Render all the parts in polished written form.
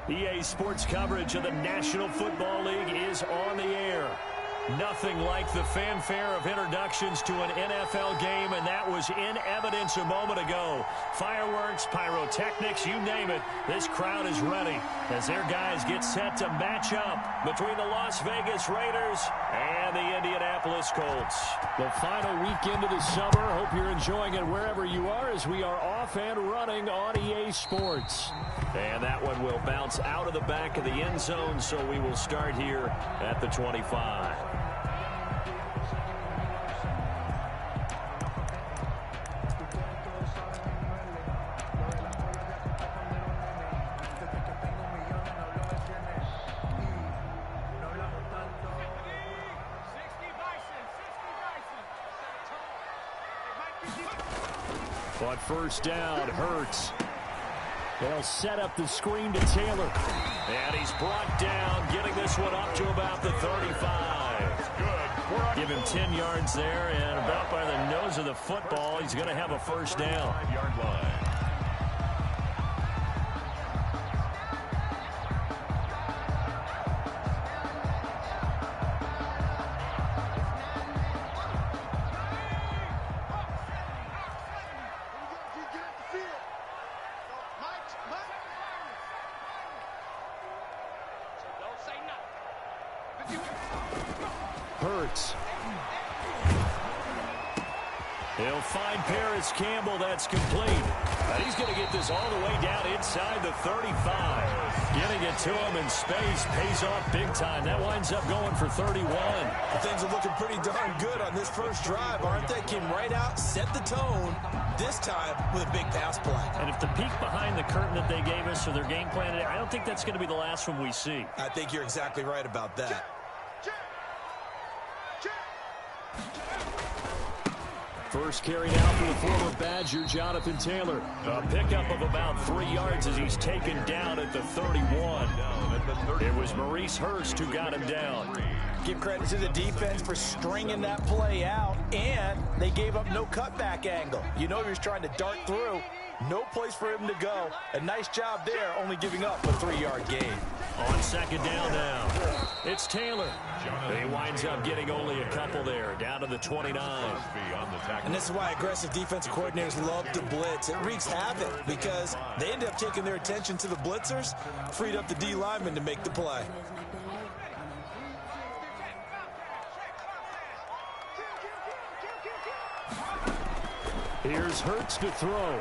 EA Sports coverage of the National Football League is on the air. Nothing like the fanfare of introductions to an NFL game, and that was in evidence a moment ago. Fireworks, pyrotechnics, you name it, this crowd is ready as their guys get set to match up between the Las Vegas Raiders and the Indianapolis Colts. The final weekend of the summer. Hope you're enjoying it wherever you are as we are off and running on EA Sports. And that one will bounce out of the back of the end zone, so we will start here at the 25. On first down, Hurts. They'll set up the screen to Taylor. And he's brought down, getting this one up to about the 35. Give him 10 yards there, and about by the nose of the football, he's going to have a first down. 5-yard line. Hurts. He'll find Paris Campbell. That's complete. He's going to get this all the way down inside the 35. Getting it to him in space pays off big time. That winds up going for 31. Things are looking pretty darn good on this first drive, aren't they? Came right out, set the tone, this time with a big pass play. And if the peek behind the curtain that they gave us or their game plan, I don't think that's going to be the last one we see. I think you're exactly right about that. First carry now for the former Badger, Jonathan Taylor. A pickup of about 3 yards as he's taken down at the 31. It was Maurice Hurst who got him down. Give credit to the defense for stringing that play out, and they gave up no cutback angle. You know he was trying to dart through. No place for him to go. A nice job there, only giving up a 3-yard gain. On second down now, it's Taylor. He winds up getting only a couple there, down to the 29. And this is why aggressive defensive coordinators love to blitz. It wreaks havoc because they end up taking their attention to the blitzers, freed up the D lineman to make the play. Here's Hurts to throw.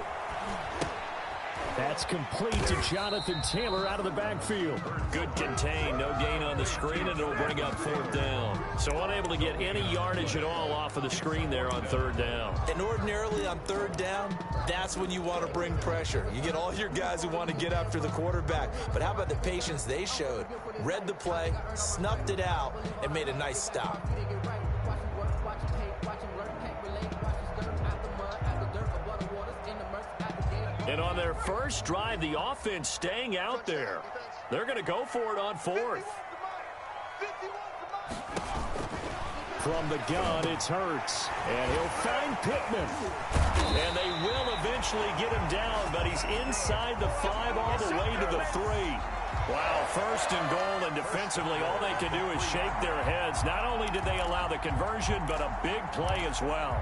That's complete to Jonathan Taylor out of the backfield. Good contain, no gain on the screen, and it'll bring up fourth down. So unable to get any yardage at all off of the screen there on third down. And ordinarily on third down, that's when you want to bring pressure. You get all your guys who want to get after the quarterback. But how about the patience they showed? Read the play, snuffed it out, and made a nice stop. And on their first drive, the offense staying out there. They're going to go for it on fourth. From the gun, it's Hurts. And he'll find Pittman. And they will eventually get him down, but he's inside the 5 all the way to the 3. Wow, first and goal, and defensively, all they can do is shake their heads. Not only did they allow the conversion, but a big play as well.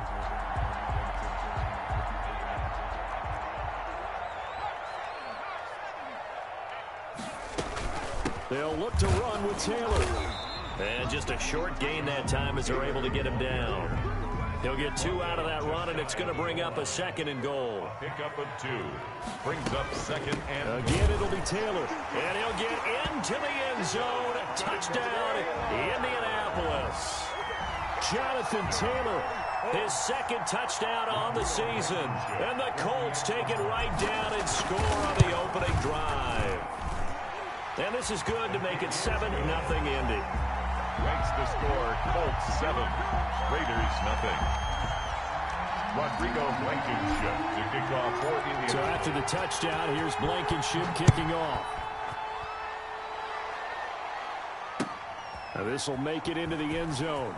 They'll look to run with Taylor. And just a short gain that time as they're able to get him down. He'll get 2 out of that run, and it's going to bring up a second and goal. Pickup of 2. Brings up second and again, it'll be Taylor. And he'll get into the end zone. Touchdown, Indianapolis. Jonathan Taylor, his second touchdown on the season. And the Colts take it right down and score on the opening drive. And this is good to make it 7-0 Indy. Makes the score Colts 7, Raiders 0. Rodrigo Blankenship to kick off for Indiana. So after the touchdown, here's Blankenship kicking off. Now this will make it into the end zone.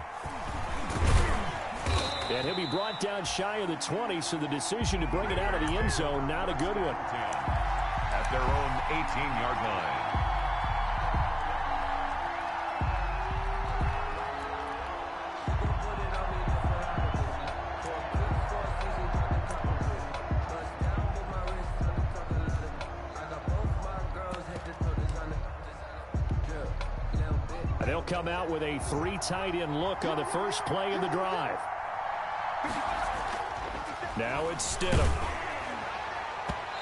And he'll be brought down shy of the 20, so the decision to bring it out of the end zone, not a good one. At their own 18-yard line. They'll come out with a 3 tight end look on the first play of the drive. Now it's Stidham.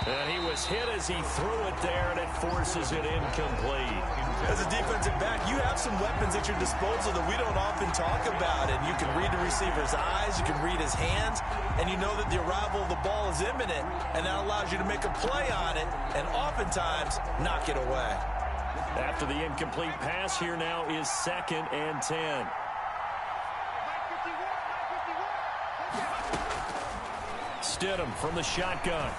And he was hit as he threw it there, and it forces it incomplete. As a defensive back, you have some weapons at your disposal that we don't often talk about. And you can read the receiver's eyes, you can read his hands, and you know that the arrival of the ball is imminent, and that allows you to make a play on it and oftentimes knock it away. After the incomplete pass, here now is 2nd and 10. Stidham from the shotgun.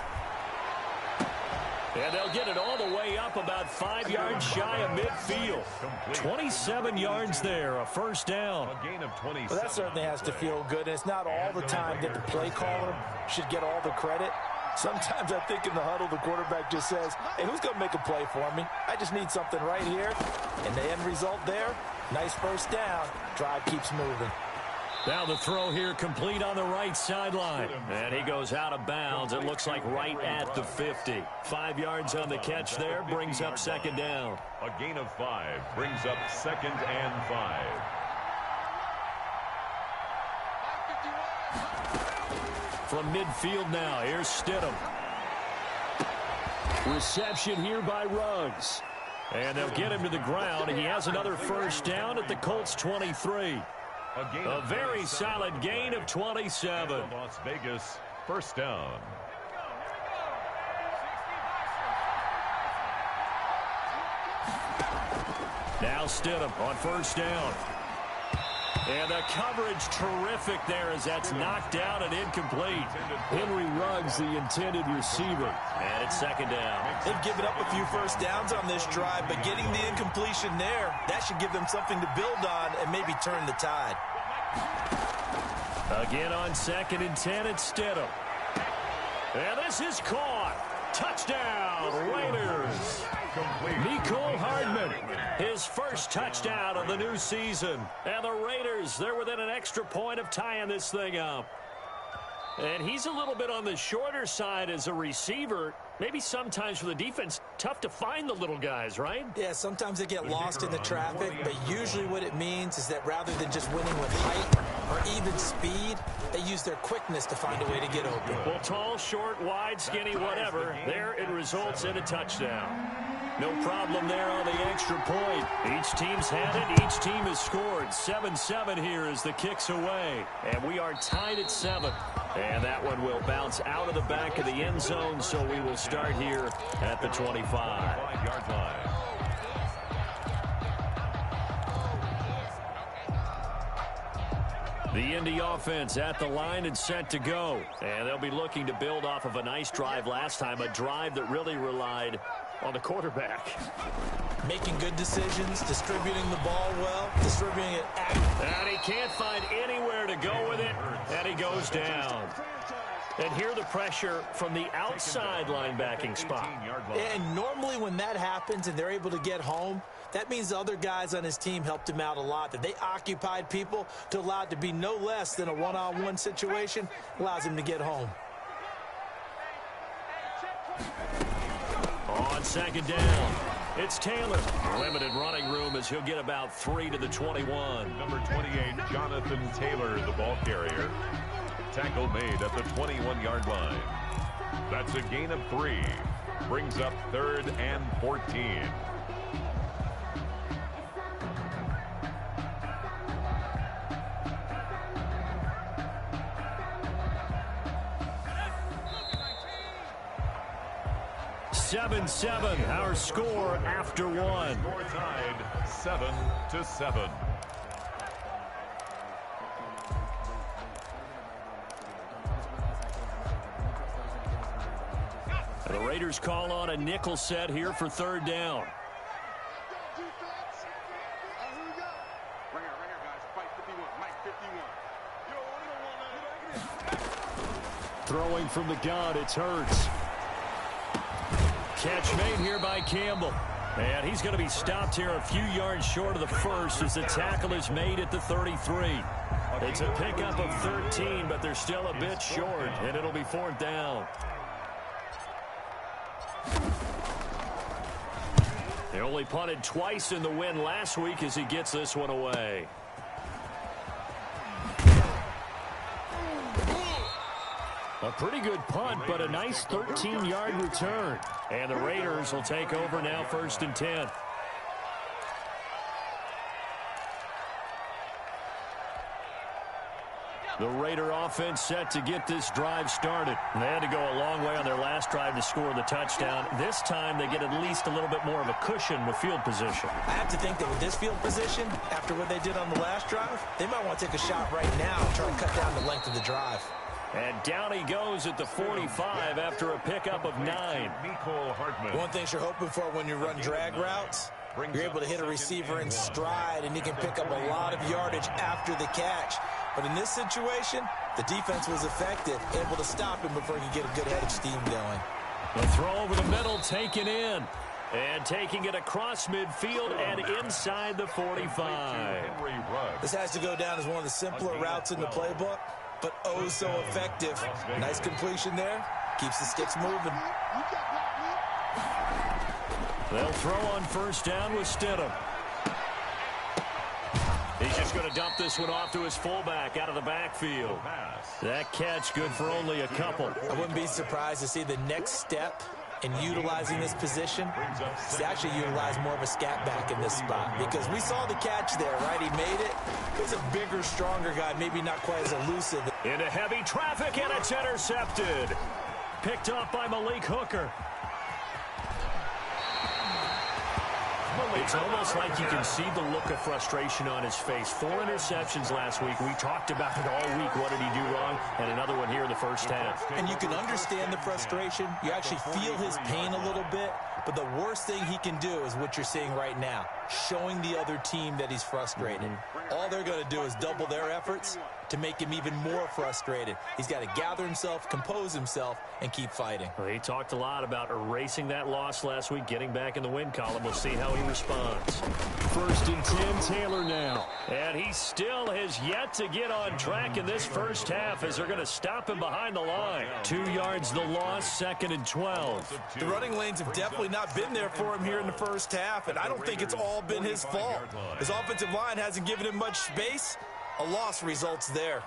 And they'll get it all the way up about 5 yards shy of midfield. 27 yards there, a first down. A gain of 27. Well, that certainly has to feel good. And it's not all the time that the play caller should get all the credit. Sometimes I think in the huddle, the quarterback just says, hey, who's going to make a play for me? I just need something right here. And the end result there, nice first down. Drive keeps moving. Now the throw here complete on the right sideline. And he goes out of bounds. It looks like right at the 50. 5 yards on the catch there, brings up 2nd down. A gain of 5 brings up 2nd and 5. From midfield now, here's Stidham. Reception here by Ruggs. And they'll get him to the ground. And he has another first down at the Colts 23. A very solid gain of 27. Las Vegas, first down. Now Stidham on first down. And the coverage terrific there as that's knocked out and incomplete. Henry Ruggs, the intended receiver. And it's 2nd down. They've given up a few first downs on this drive, but getting the incompletion there, that should give them something to build on and maybe turn the tide. Again on 2nd and 10, it's Stidham. And this is caught. Touchdown, Raiders. Mecole Hardman, his first touchdown of the new season. And the Raiders, they're within an extra point of tying this thing up. And he's a little bit on the shorter side as a receiver. Maybe sometimes for the defense, tough to find the little guys, right? Yeah, sometimes they get lost in the traffic, but usually what it means is that rather than just winning with height or even speed, they use their quickness to find a way to get open. Well, tall, short, wide, skinny, whatever, there it results in a touchdown. No problem there on the extra point. Each team's had it. Each team has scored. 7-7 here as the kick's away. And we are tied at 7. And that one will bounce out of the back of the end zone, so we will start here at the 25. 5-yard line. The Indy offense at the line and set to go. And they'll be looking to build off of a nice drive last time, a drive that really relied on the quarterback. Making good decisions, distributing the ball well, distributing it And he can't find anywhere to go with it, and he goes down. And here the pressure from the outside linebacking spot. And normally when that happens and they're able to get home, that means the other guys on his team helped him out a lot. That they occupied people to allow it to be no less than a one-on-one situation, allows him to get home. On 2nd down, it's Taylor. Limited running room as he'll get about 3 to the 21. Number 28, Jonathan Taylor, the ball carrier. Tackle made at the 21-yard line. That's a gain of 3. Brings up 3rd and 14. Our score after 1. Score tied 7-7. The Raiders call on a nickel set here for 3rd down. Throwing from the gun, it's Hurts. Catch made here by Campbell. And he's going to be stopped here a few yards short of the first as the tackle is made at the 33. It's a pickup of 13, but they're still a bit short, and it'll be 4th down. They only punted twice in the win last week as he gets this one away. A pretty good punt, but a nice 13-yard return. And the Raiders will take over now, 1st and 10. The Raider offense set to get this drive started. They had to go a long way on their last drive to score the touchdown. This time they get at least a little bit more of a cushion with field position. I have to think that with this field position, after what they did on the last drive, they might want to take a shot right now and try and cut down the length of the drive. And down he goes at the 45 after a pickup of 9. One thing you're hoping for when you run drag routes, you're able to hit a receiver in stride, and he can pick up a lot of yardage after the catch. But in this situation, the defense was effective, able to stop him before he could get a good head of steam going. The throw over the middle taken in. And taking it across midfield and inside the 45. This has to go down as one of the simpler routes in the playbook, but oh so effective. Nice completion there. Keeps the sticks moving. They'll throw on 1st down with Stidham. He's just going to dump this one off to his fullback out of the backfield. That catch good for only a couple. I wouldn't be surprised to see the next step in utilizing this position is to actually utilize more of a scat back in this spot, because we saw the catch there, right? He made it. He's a bigger, stronger guy, maybe not quite as elusive. Into heavy traffic, and it's intercepted. Picked up by Malik Hooker. It's almost like you can see the look of frustration on his face. 4 interceptions last week. We talked about it all week. What did he do wrong? And another one here in the first half. And you can understand the frustration. You actually feel his pain a little bit. But the worst thing he can do is what you're seeing right now, showing the other team that he's frustrated. All they're going to do is double their efforts to make him even more frustrated. He's got to gather himself, compose himself, and keep fighting. Well, he talked a lot about erasing that loss last week, getting back in the win column. We'll see how he responds. 1st and 10, Taylor now. And he still has yet to get on track in this first half as they're going to stop him behind the line. 2 yards the loss, 2nd and 12. The running lanes have definitely not been there for him here in the first half, and I don't think it's all been his fault. His offensive line hasn't given him much space. A loss results there.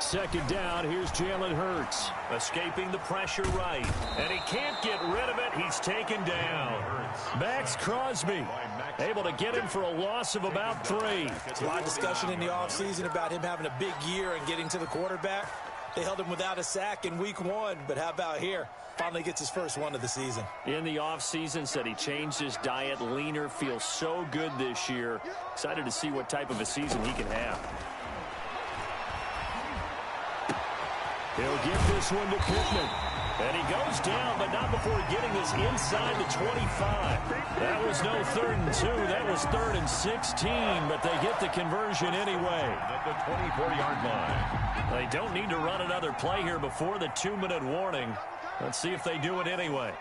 Second down, here's Jalen Hurts. Escaping the pressure right. And he can't get rid of it. He's taken down. Max Crosby able to get him for a loss of about 3. There's a lot of discussion in the offseason about him having a big year and getting to the quarterback. They held him without a sack in week 1, but how about here? Finally gets his first one of the season. In the offseason, said he changed his diet, leaner, feels so good this year. Excited to see what type of a season he can have. He'll give this one to Pittman. And he goes down, but not before getting this inside the 25. That was no 3rd and 2. That was 3rd and 16, but they get the conversion anyway. At the 24-yard line. They don't need to run another play here before the 2-minute warning. Let's see if they do it anyway.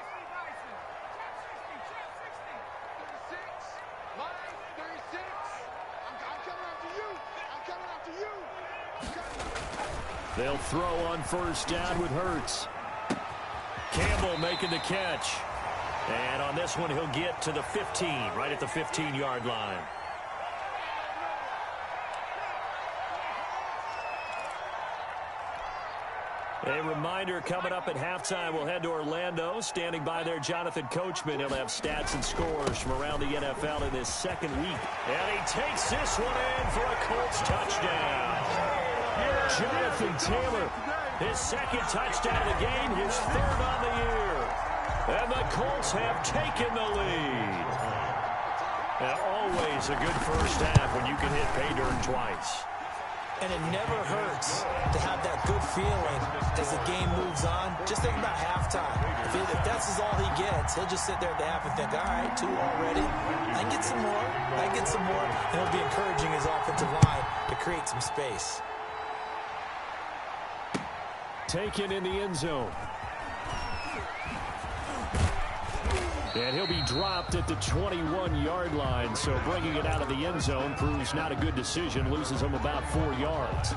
They'll throw on 1st down with Hurts. Campbell making the catch. And on this one, he'll get to the 15, right at the 15-yard line. A reminder, coming up at halftime, we'll head to Orlando. Standing by there, Jonathan Coachman. He'll have stats and scores from around the NFL in this 2nd week. And he takes this one in for a Colts touchdown. Jonathan Taylor, his 2nd touchdown of the game, his 3rd on the year. And the Colts have taken the lead. And always a good first half when you can hit pay dirt twice. And it never hurts to have that good feeling as the game moves on. Just think about halftime. If that's all he gets, he'll just sit there at the half and think, all right, 2 already. I get some more. I get some more. And he'll be encouraging his offensive line to create some space. Taken in the end zone. And he'll be dropped at the 21-yard line, so bringing it out of the end zone proves not a good decision, loses him about 4 yards.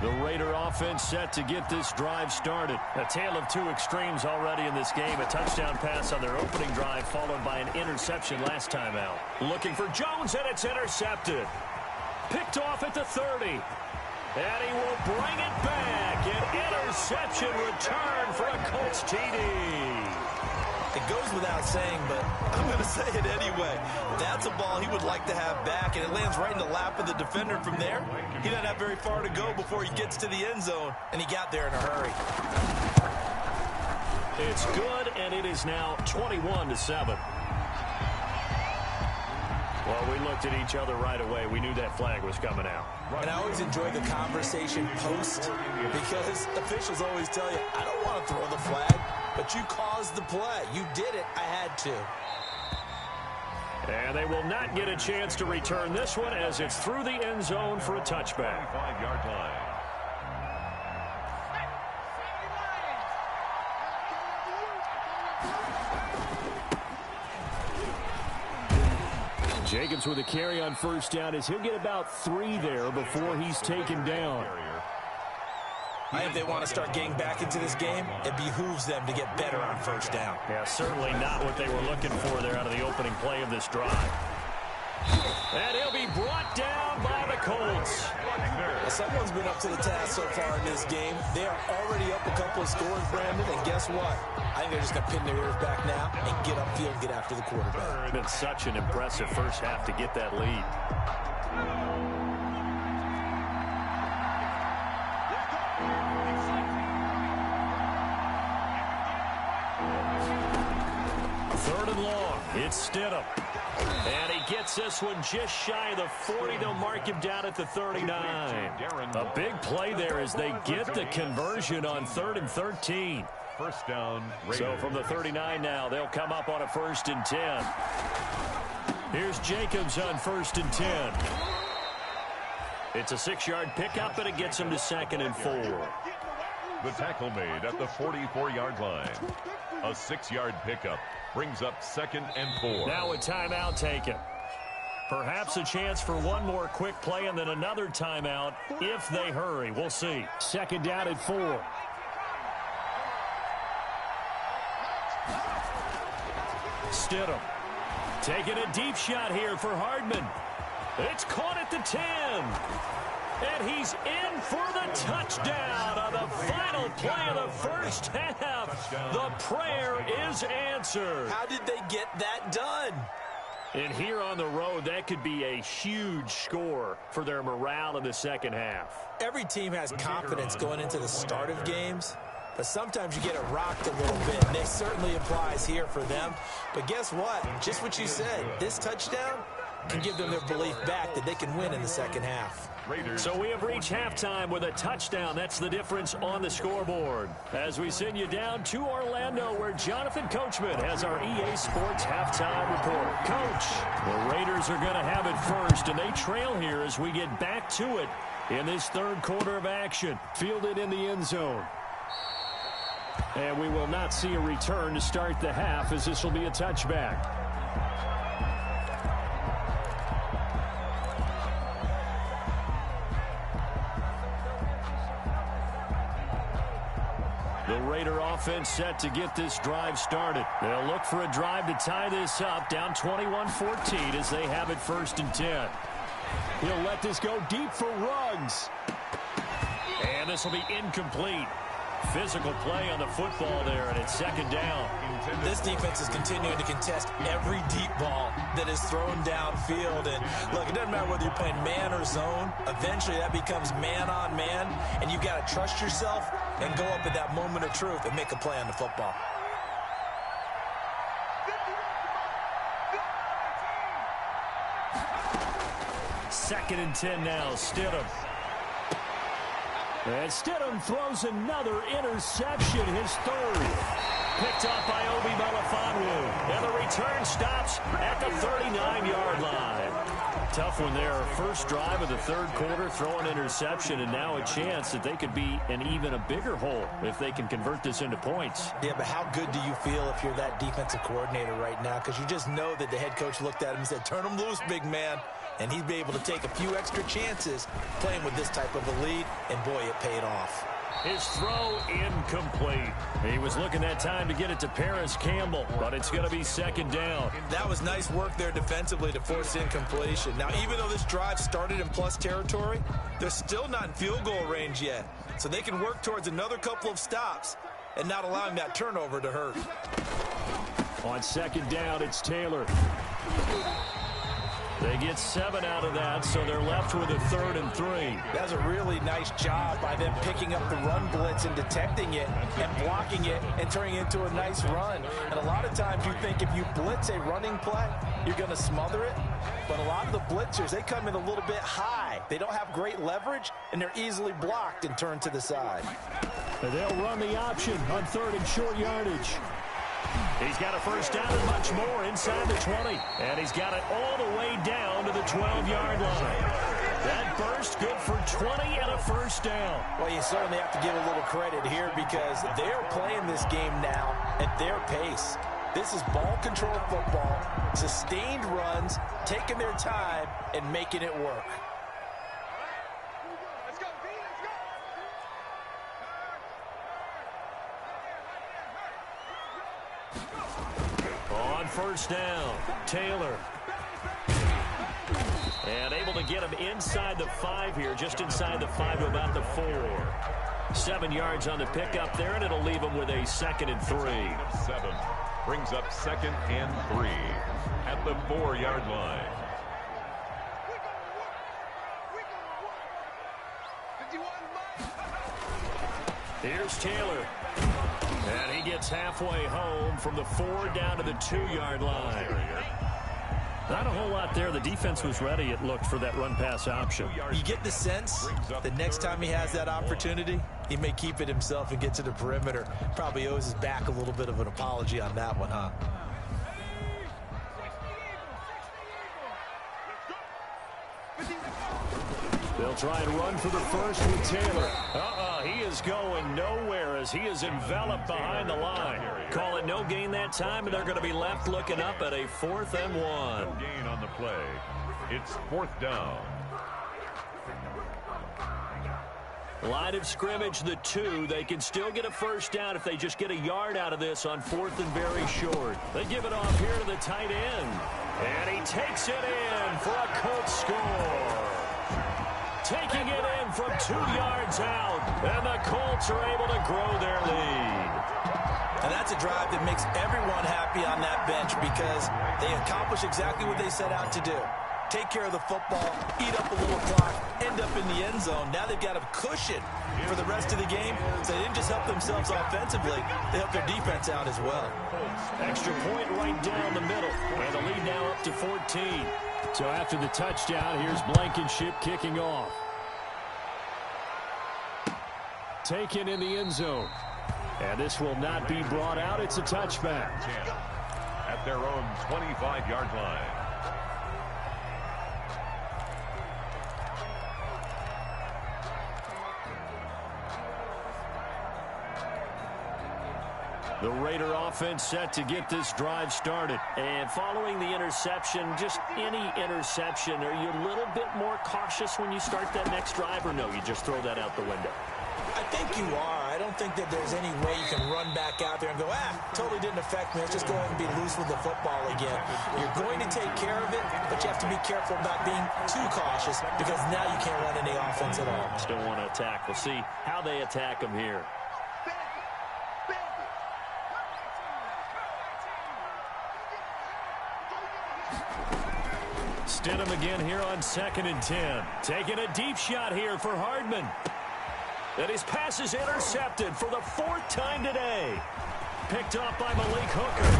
The Raider offense set to get this drive started. A tale of two extremes already in this game. A touchdown pass on their opening drive, followed by an interception last time out. Looking for Jones, and it's intercepted. Picked off at the 30. And he will bring it back. An interception return for a Colts TD. It goes without saying, but I'm going to say it anyway. That's a ball he would like to have back, and it lands right in the lap of the defender from there. He doesn't have very far to go before he gets to the end zone, and he got there in a hurry. It's good, and it is now 21-7. Well, we looked at each other right away. We knew that flag was coming out. And I always enjoy the conversation post, because officials always tell you, I don't want to throw the flag, but you caused the play. You did it. I had to. And they will not get a chance to return this one as it's through the end zone for a touchback. 5-yard line. Jacobs with a carry on first down as he'll get about 3 there before he's taken down. I think they want to start getting back into this game. It behooves them to get better on first down. Yeah, certainly not what they were looking for there out of the opening play of this drive. And he'll be brought down by the Colts. Someone's been up to the task so far in this game. They are already up a couple of scores, Brandon, and guess what? I think they're just going to pin their ears back now and get upfield and get after the quarterback. It's been such an impressive first half to get that lead. Third and long. It's Stidham. And he gets this one just shy of the 40. They'll mark him down at the 39. A big play there as they get the conversion on 3rd and 13. First down, Raiders. So from the 39 now, they'll come up on a 1st and 10. Here's Jacobs on 1st and 10. It's a 6-yard pickup, and it gets him to 2nd and 4. The tackle made at the 44-yard line. A 6-yard pickup brings up 2nd and 4. Now a timeout taken. Perhaps a chance for one more quick play and then another timeout if they hurry. We'll see. 2nd down at 4. Stidham taking a deep shot here for Hardman. It's caught at the 10. And he's in for the touchdown on the final play of the first half. The prayer is answered. How did they get that done? And here on the road, that could be a huge score for their morale in the second half. Every team has confidence going into the start of games, but sometimes you get it rocked a little bit, and it certainly applies here for them. But guess what? Just what you said, this touchdown can give them their belief back that they can win in the second half. So we have reached halftime with a touchdown. That's the difference on the scoreboard. As we send you down to Orlando, where Jonathan Coachman has our EA Sports halftime report. Coach, the Raiders are going to have it first, and they trail here as we get back to it in this third quarter of action. Fielded in the end zone. And we will not see a return to start the half, as this will be a touchback. The Raider offense set to get this drive started. They'll look for a drive to tie this up, down 21-14 as they have it 1st and 10. He'll let this go deep for Ruggs. And this will be incomplete. Physical play on the football there, and it's 2nd down. This defense is continuing to contest every deep ball that is thrown downfield. And look, it doesn't matter whether you're playing man or zone. Eventually that becomes man on man, and you've got to trust yourself and go up at that moment of truth and make a play on the football. Second and 10 now, Stidham. And Stidham throws another interception, his 3rd. Picked off by Obi Melifonwu. And the return stops at the 39-yard line. Tough one there. First drive of the 3rd quarter, throw an interception, and now a chance that they could be in even a bigger hole if they can convert this into points. Yeah, but how good do you feel if you're that defensive coordinator right now? Because you just know that the head coach looked at him and said, turn him loose, big man. And he'd be able to take a few extra chances playing with this type of a lead, and boy, it paid off. His throw incomplete. He was looking that time to get it to Paris Campbell, but it's going to be second down. That was nice work there defensively to force incompletion. Now, even though this drive started in plus territory, they're still not in field goal range yet. So they can work towards another couple of stops and not allowing that turnover to hurt. On second down, it's Taylor. They get 7 out of that, so they're left with a 3rd and 3. That's a really nice job by them picking up the run blitz and detecting it and blocking it and turning it into a nice run. And a lot of times you think if you blitz a running play, you're going to smother it. But a lot of the blitzers, they come in a little bit high. They don't have great leverage, and they're easily blocked and turned to the side. They'll run the option on 3rd and short yardage. He's got a first down and much more inside the 20. And he's got it all the way down to the 12-yard line. That burst good for 20 and a first down. Well, you certainly have to give a little credit here because they're playing this game now at their pace. This is ball control football, sustained runs, taking their time, and making it work. On first down, Taylor. And able to get him inside the 5 here, just inside the 5 to about the 4. 7 yards on the pickup there, and it'll leave him with a 2nd and 3. 7 brings up 2nd and 3 at the 4-yard line. Here's Taylor. And he gets halfway home from the 4 down to the 2-yard line. Not a whole lot there. The defense was ready, it looked, for that run-pass option. You get the sense the next time he has that opportunity, he may keep it himself and get to the perimeter. Probably owes his back a little bit of an apology on that one, huh? They'll try and run for the first with Taylor. He is going nowhere as he is enveloped behind the line. Call it no gain that time, and they're going to be left looking up at a 4th and 1. No gain on the play. It's 4th down. Line of scrimmage, the 2. They can still get a first down if they just get a yard out of this on 4th and very short. They give it off here to the tight end. And he takes it in for a Colts score. Taking it in from 2 yards out, and the Colts are able to grow their lead. And that's a drive that makes everyone happy on that bench because they accomplish exactly what they set out to do. Take care of the football, eat up a little clock, end up in the end zone. Now they've got a cushion for the rest of the game, so they didn't just help themselves offensively, they helped their defense out as well. Extra point right down the middle, and the lead now up to 14. So after the touchdown, here's Blankenship kicking off. Taken in the end zone. And this will not be brought out. It's a touchback. At their own 25-yard line. The Raider offense set to get this drive started. And following the interception, just any interception, are you a little bit more cautious when you start that next drive, or no, you just throw that out the window? I think you are. I don't think that there's any way you can run back out there and go, totally didn't affect me. Let's just go ahead and be loose with the football again. You're going to take care of it, but you have to be careful about being too cautious because now you can't run any offense at all. Still want to attack. We'll see how they attack them here. Stidham again here on 2nd and 10. Taking a deep shot here for Hardman. And his pass is intercepted for the 4th time today. Picked off by Malik Hooker.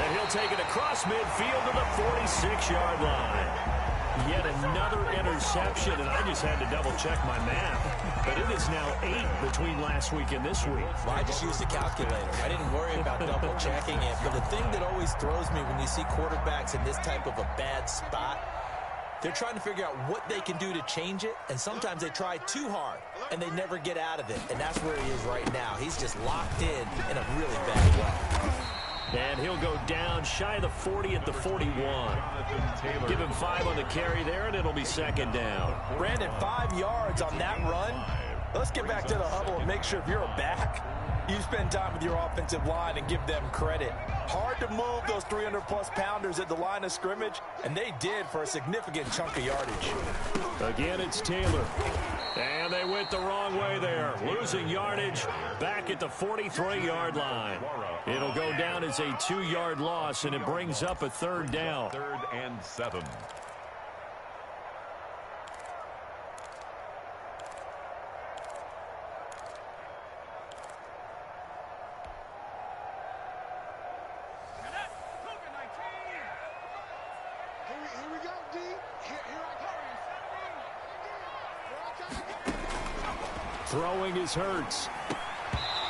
And he'll take it across midfield to the 46-yard line. Yet another interception, and I just had to double-check my math. But it is now 8 between last week and this week. Well, I just used a calculator. I didn't worry about double-checking it. But the thing that always throws me when you see quarterbacks in this type of a bad spot, they're trying to figure out what they can do to change it, and sometimes they try too hard, and they never get out of it. And that's where he is right now. He's just locked in a really bad way. And he'll go down shy of the 40 at the 41. Give him 5 on the carry there, and it'll be second down. Brandon, 5 yards on that run. Let's get back to the huddle and make sure if you're a back, you spend time with your offensive line and give them credit. Hard to move those 300-plus pounders at the line of scrimmage, and they did for a significant chunk of yardage. Again, it's Taylor. And they went the wrong way there. Losing yardage back at the 43-yard line. It'll go down as a 2-yard loss, and it brings up a third down. 3rd and 7. Throwing is Hurts.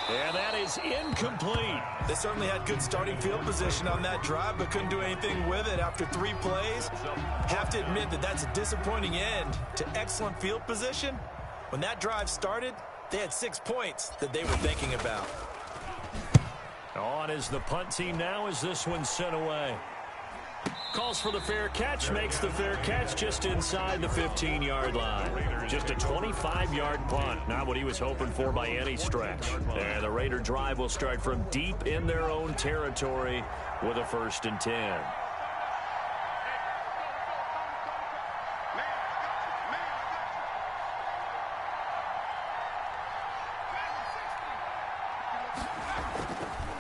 And that is incomplete. They certainly had good starting field position on that drive, but couldn't do anything with it after 3 plays. Have to admit that that's a disappointing end to excellent field position. When that drive started, they had 6 points that they were thinking about. On is the punt team now as this one's sent away. Calls for the fair catch, makes the fair catch just inside the 15-yard line. Just a 25-yard punt, not what he was hoping for by any stretch. And the Raider drive will start from deep in their own territory with a 1st and 10.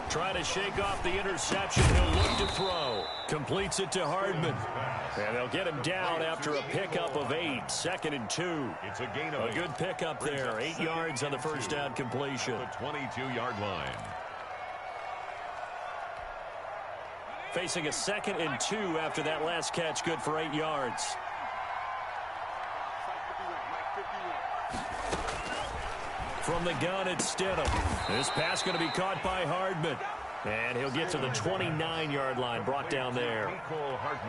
Trying to shake off the interception. He'll look to throw. Completes it to Hardman. And they'll get him down after a pickup of 8. 2nd and 2. It's a gain of 8. A good pickup there. 8 yards on the first down completion. The 22-yard line. Facing a 2nd and 2 after that last catch. Good for 8 yards. From the gun, it's Stidham. This pass going to be caught by Hardman. And he'll get to the 29-yard line, brought down there.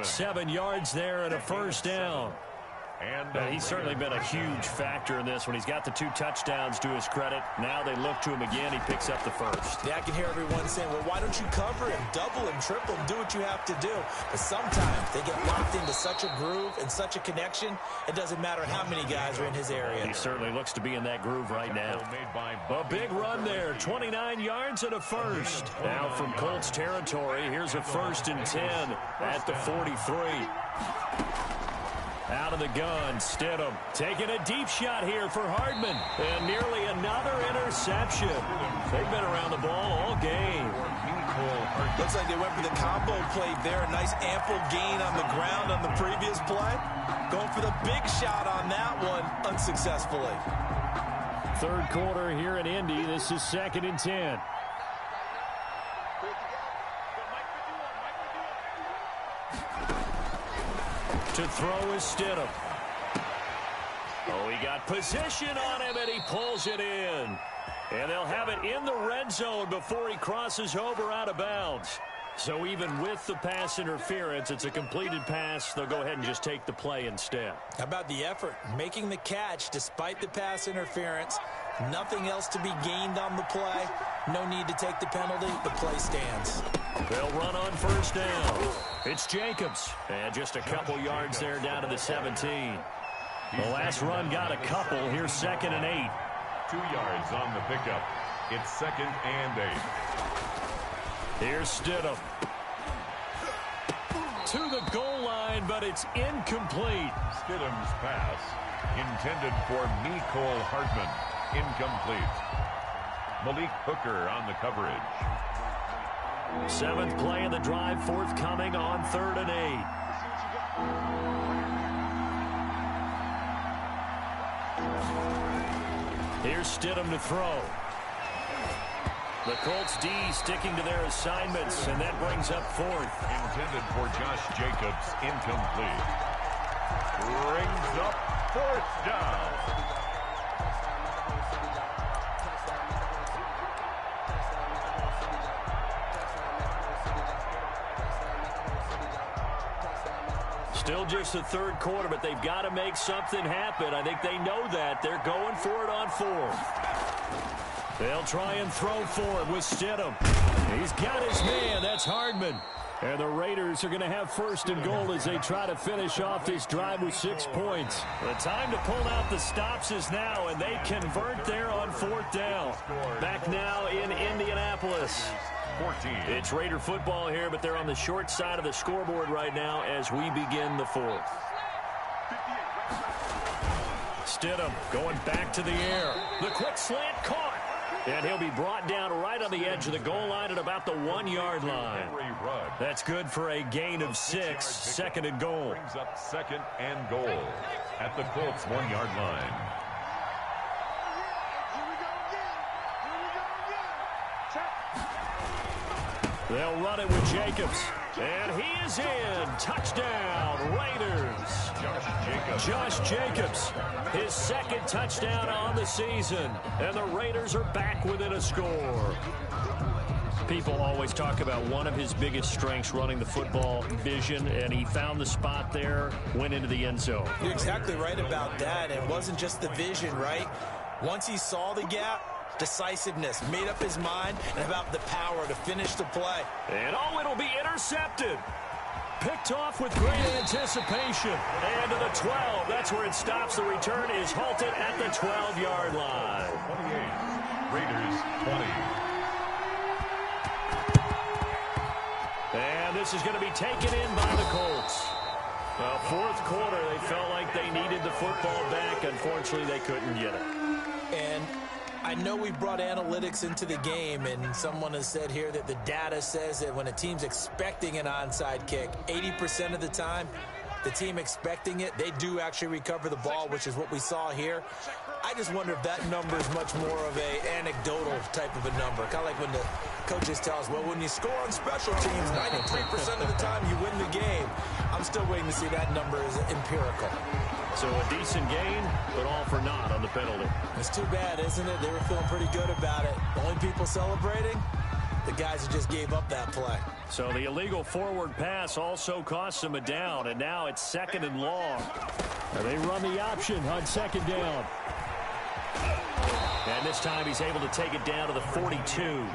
7 yards there and a 1st down. And he's certainly been a huge factor in this when he's got the 2 touchdowns to his credit. Now they look to him again. He picks up the 1st. Yeah, I can hear everyone saying, well, why don't you cover him, double him, triple him, do what you have to do. But sometimes they get locked into such a groove and such a connection, it doesn't matter how many guys are in his area. He certainly looks to be in that groove right now. A big run there, 29 yards and a 1st. Now from Colts territory, here's a 1st and 10 at the 43. Out of the gun, Stidham taking a deep shot here for Hardman. And nearly another interception. They've been around the ball all game. Looks like they went for the combo play there. A nice ample gain on the ground on the previous play. Going for the big shot on that one unsuccessfully. 3rd quarter here in Indy. This is 2nd and 10. To throw is Stidham. Oh, he got position on him, and he pulls it in. And they'll have it in the red zone before he crosses over out of bounds. So even with the pass interference, it's a completed pass. They'll go ahead and just take the play instead. How about the effort? Making the catch despite the pass interference. Nothing else to be gained on the play. No need to take the penalty. The play stands. They'll run on 1st down. It's Jacobs. And just a couple yards there down to the 17. The last run got a couple. Here's 2nd and 8. 2 yards on the pickup. It's 2nd and 8. Here's Stidham. To the goal line, but it's incomplete. Stidham's pass intended for Mecole Hardman. Incomplete. Malik Hooker on the coverage. 7th play of the drive, forthcoming on 3rd and 8. Here's Stidham to throw. The Colts D sticking to their assignments, and that brings up 4th. Intended for Josh Jacobs. Incomplete. Brings up 4th down. Still just the third quarter, but they've got to make something happen. I think they know that. They're going for it on fourth. They'll try and throw for it with Stidham. He's got his man. That's Hardman. And the Raiders are going to have first and goal as they try to finish off this drive with 6 points. The time to pull out the stops is now, and they convert there on fourth down. Back now in Indianapolis. 14. It's Raider football here, but they're on the short side of the scoreboard right now as we begin the fourth. Stidham going back to the air. The quick slant caught. And he'll be brought down right on the edge of the goal line at about the 1-yard line. That's good for a gain of 6. Second and goal. Brings up second and goal at the Colts 1-yard line. They'll run it with Jacobs. And he is in. Touchdown, Raiders. Josh Jacobs, his second touchdown on the season. And the Raiders are back within a score. People always talk about one of his biggest strengths, running the football, vision, and he found the spot there, went into the end zone. You're exactly right about that. It wasn't just the vision, right? Once he saw the gap, decisiveness, made up his mind, and about the power to finish the play. And it'll be intercepted. Picked off with great anticipation. And to the 12. That's where it stops. The return is halted at the 12-yard line. 28. Raiders 20. And this is going to be taken in by the Colts. Well, fourth quarter, they felt like they needed the football back. Unfortunately, they couldn't get it. And I know we brought analytics into the game, and someone has said here that the data says that when a team's expecting an onside kick, 80% of the time, the team expecting it, they do actually recover the ball, which is what we saw here. I just wonder if that number is much more of a anecdotal type of a number. Kind of like when the coaches tell us, well, when you score on special teams, 93% of the time you win the game. I'm still waiting to see that number is empirical. So a decent gain, but all for naught on the penalty. It's too bad, isn't it? They were feeling pretty good about it. Only people celebrating, the guys who just gave up that play. So the illegal forward pass also cost them a down, and now it's second and long. And they run the option on second down. And this time he's able to take it down to the 42.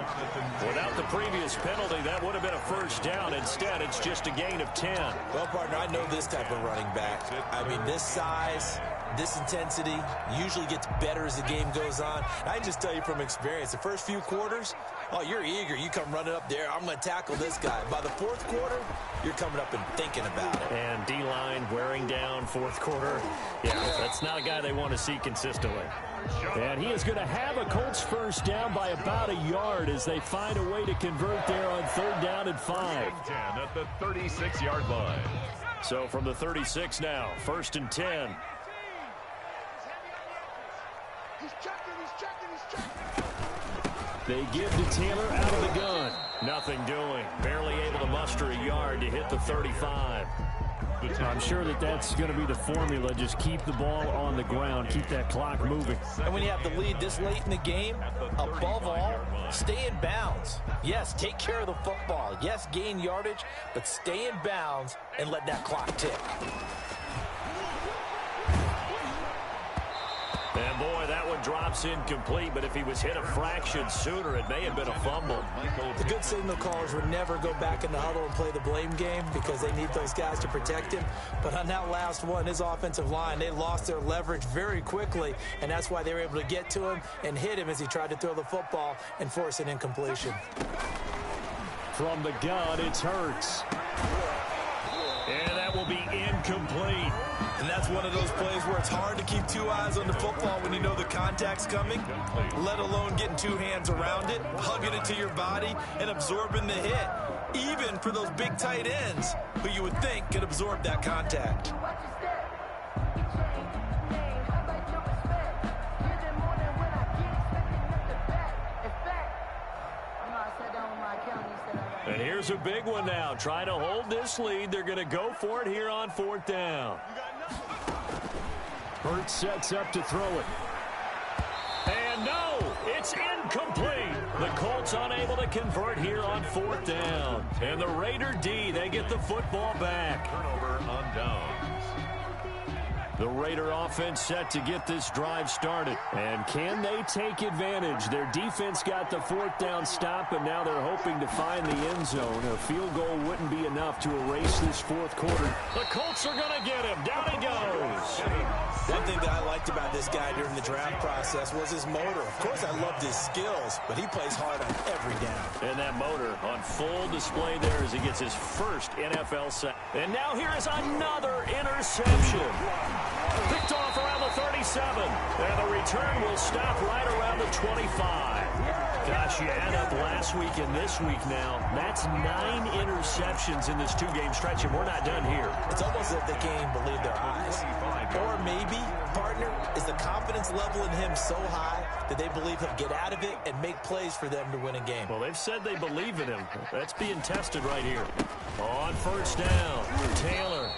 Without the previous penalty, that would have been a first down. Instead, it's just a gain of 10. Well, partner, I know this type of running back. I mean, this size, this intensity usually gets better as the game goes on. I can just tell you from experience, the first few quarters, oh, you're eager. You come running up there. I'm going to tackle this guy. By the fourth quarter, you're coming up and thinking about it. And D-line wearing down fourth quarter. Yeah, that's not a guy they want to see consistently. And he is going to have a Colts first down by about a yard as they find a way to convert there on third down and 5. 10 at the 36-yard line. So from the 36 now, first and 10. They give to Taylor out of the gun. Nothing doing. Barely able to muster a yard to hit the 35. I'm sure that's going to be the formula. Just keep the ball on the ground. Keep that clock moving. And when you have the lead this late in the game, above all, stay in bounds. Yes, take care of the football. Yes, gain yardage, but stay in bounds and let that clock tick. And boy, that one drops incomplete, but if he was hit a fraction sooner, it may have been a fumble. The good signal callers would never go back in the huddle and play the blame game because they need those guys to protect him. But on that last one, his offensive line, they lost their leverage very quickly, and that's why they were able to get to him and hit him as he tried to throw the football and force an incompletion. From the gun, it's Hurts. And that will be incomplete. And that's one of those plays where it's hard to keep two eyes on the football when you know the contact's coming, let alone getting two hands around it, hugging it to your body, and absorbing the hit, even for those big tight ends who you would think could absorb that contact. And here's a big one now. Trying to hold this lead. They're going to go for it here on fourth down. Hurts sets up to throw it. And no, It's incomplete. The Colts unable to convert here on 4th down. And the Raider D, they get the football back. Turnover on downs. The Raider offense set to get this drive started. And can they take advantage? Their defense got the 4th down stop, and now they're hoping to find the end zone. A field goal wouldn't be enough to erase this 4th quarter. The Colts are going to get him. Down he goes. One thing that I liked about this guy during the draft process was his motor. Of course, I loved his skills, but he plays hard on every down. And that motor on full display there as he gets his first NFL sack. And now here is another interception. Picked off around the 37. And the return will stop right around the 25. Gosh, you add up last week and this week now. That's 9 interceptions in this 2-game stretch, and we're not done here. It's almost as if they can't even believe their eyes. Or maybe, partner, is the confidence level in him so high that they believe he'll get out of it and make plays for them to win a game. Well, they've said they believe in him. That's being tested right here. On 1st down, Taylor.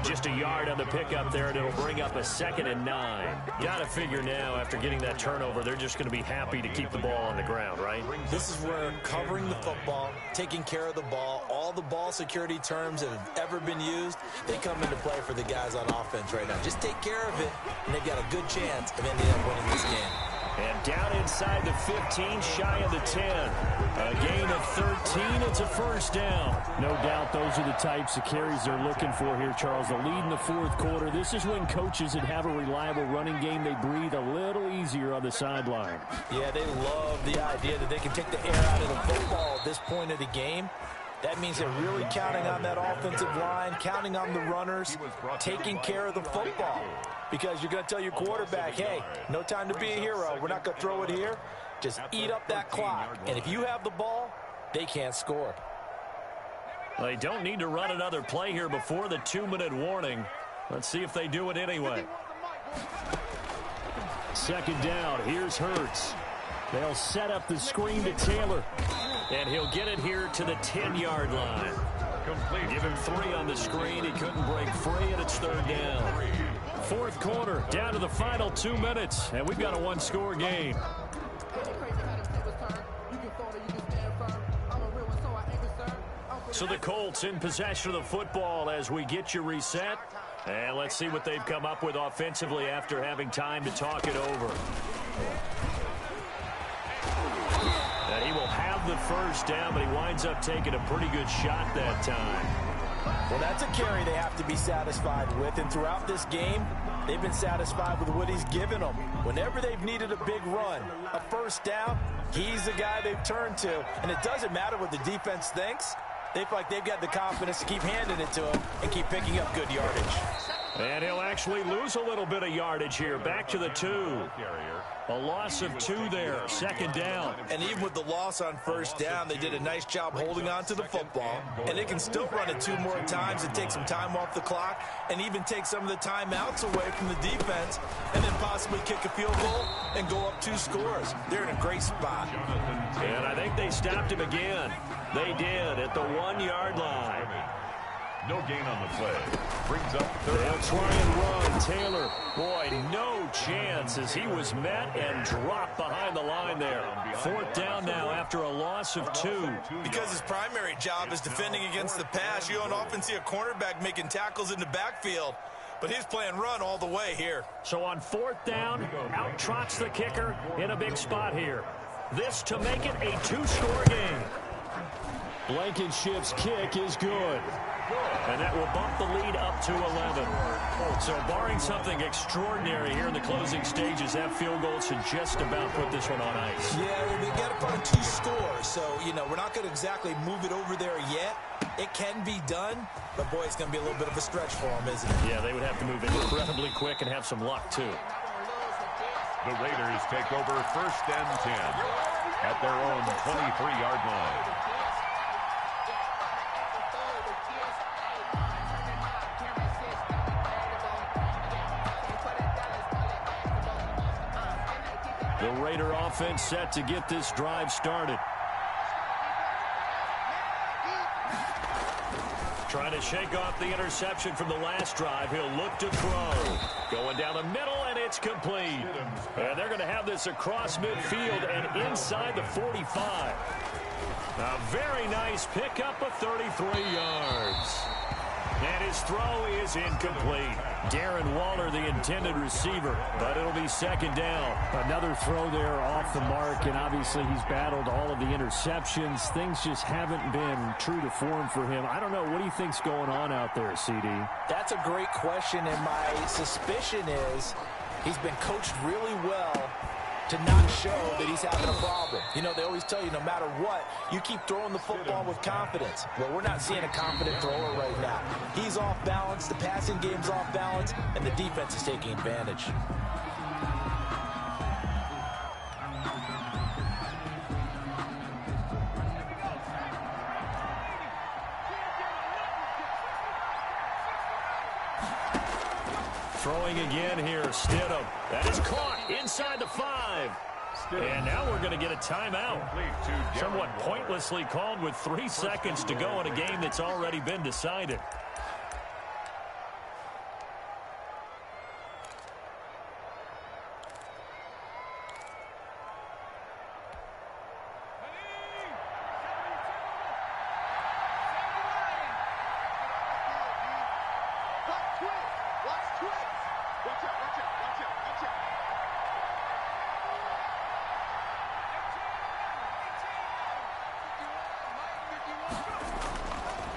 Just a yard on the pickup there, and it'll bring up a 2nd and 9. Got to figure now, after getting that turnover, they're just going to be happy to keep the ball on the ground, right? This is where covering the football, taking care of the ball, all the ball security terms that have ever been used, they come into play for the guys on offense right now. Just take care of it, and they've got a good chance of ending up winning this game. And down inside the 15, shy of the 10. A gain of 13, it's a 1st down. No doubt those are the types of carries they're looking for here, Charles. The lead in the 4th quarter. This is when coaches that have a reliable running game, they breathe a little easier on the sideline. Yeah, they love the idea that they can take the air out of the football at this point of the game. That means they're really counting on that offensive line, counting on the runners, taking care of the football. Because you're going to tell your quarterback, hey, no time to be a hero. We're not going to throw it here. Just eat up that clock. And if you have the ball, they can't score. They don't need to run another play here before the 2-minute warning. Let's see if they do it anyway. 2nd down. Here's Hurts. They'll set up the screen to Taylor. And he'll get it here to the 10-yard line. Complete. Give him 3 on the screen. He couldn't break free, and it's 3rd down. 4th quarter, down to the final 2 minutes, and we've got a 1-score game. So the Colts in possession of the football as we get you reset. And let's see what they've come up with offensively after having time to talk it over. And he will have the 1st down, but he winds up taking a pretty good shot that time. Well, that's a carry they have to be satisfied with, and throughout this game, they've been satisfied with what he's given them. Whenever they've needed a big run, a 1st down, he's the guy they've turned to. And it doesn't matter what the defense thinks. They feel like they've got the confidence to keep handing it to him and keep picking up good yardage. And he'll actually lose a little bit of yardage here. Back to the 2. A loss of 2 there. 2nd down. And even with the loss on 1st down, they did a nice job holding on to the football. And they can still run it 2 more times and take some time off the clock and even take some of the timeouts away from the defense and then possibly kick a field goal and go up 2 scores. They're in a great spot. And I think they stopped him again. They did at the 1-yard line. No gain on the play. Brings up 3rd. They'll try and run. Taylor, boy, no chance as he was met and dropped behind the line there. 4th down now after a loss of 2. Because his primary job is defending against the pass, you don't often see a cornerback making tackles in the backfield. But he's playing run all the way here. So on 4th down, out trots the kicker in a big spot here. This to make it a 2-score game. Blankenship's kick is good. And that will bump the lead up to 11. So barring something extraordinary here in the closing stages, that field goal should just about put this one on ice. Yeah, they got to put on 2 scores. So, you know, we're not going to exactly move it over there yet. It can be done, but boy, it's going to be a little bit of a stretch for them, isn't it? Yeah, they would have to move incredibly quick and have some luck, too. The Raiders take over 1st and 10 at their own 23-yard line. The Raider offense set to get this drive started. Trying to shake off the interception from the last drive. He'll look to throw. Going down the middle, and it's It's complete. And they're going to have this across midfield and inside the 45. A very nice pickup of 33 yards. And his throw is incomplete. Darren Waller, the intended receiver, but it'll be second down. Another throw there off the mark, and obviously he's battled all of the interceptions. Things just haven't been true to form for him. I don't know. What do you think's going on out there, CD? That's a great question, and my suspicion is he's been coached really well to not show that he's having a problem. You know, they always tell you no matter what, you keep throwing the football with confidence. Well, we're not seeing a confident thrower right now. He's off balance, the passing game's off balance, and the defense is taking advantage. Throwing again here, Stidham. That is caught inside the 5. And now we're going to get a timeout. Somewhat pointlessly called with 3 seconds to go in a game that's already been decided.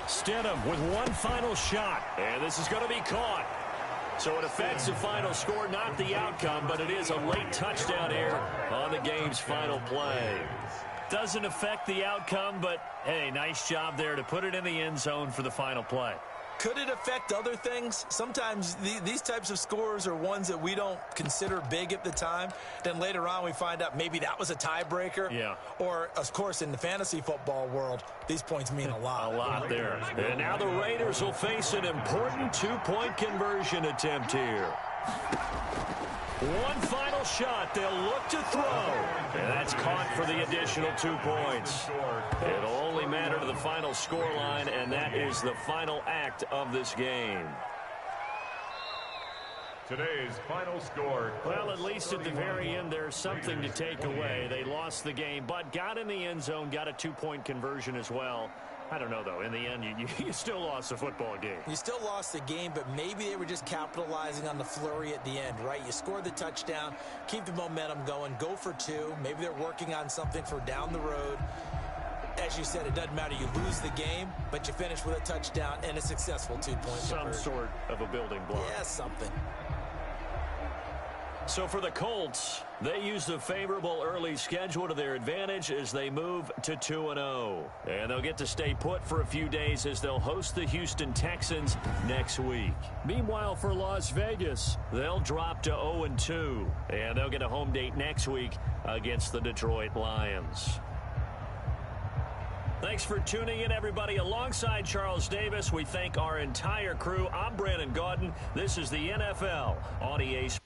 Stidham with one final shot, and this is going to be caught. So it affects the final score, not the outcome, but it is a late touchdown error on the game's final play. Doesn't affect the outcome, but, hey, nice job there to put it in the end zone for the final play. Could it affect other things? Sometimes these types of scores are ones that we don't consider big at the time. Then later on we find out maybe that was a tiebreaker. Yeah. Or, of course, in the fantasy football world, these points mean a lot. A lot there. And now the Raiders will face an important 2-point conversion attempt here. One final shot. They'll look to throw. And that's caught for the additional 2 points. It'll only matter to the final scoreline, and that is the final act of this game. Today's final score. Well, at least at the very end, there's something to take away. They lost the game, but got in the end zone, got a 2-point conversion as well. I don't know, though. In the end, you still lost the football game. You still lost the game, but maybe they were just capitalizing on the flurry at the end, right? You score the touchdown, keep the momentum going, go for 2. Maybe they're working on something for down the road. As you said, it doesn't matter. You lose the game, but you finish with a touchdown and a successful 2-point Some conversion. sort of a building block. Yeah, something. So for the Colts, they use the favorable early schedule to their advantage as they move to 2-0. And they'll get to stay put for a few days as they'll host the Houston Texans next week. Meanwhile, for Las Vegas, they'll drop to 0-2. And they'll get a home date next week against the Detroit Lions. Thanks for tuning in, everybody. Alongside Charles Davis, we thank our entire crew. I'm Brandon Gaudin. This is the NFL on EA Sports.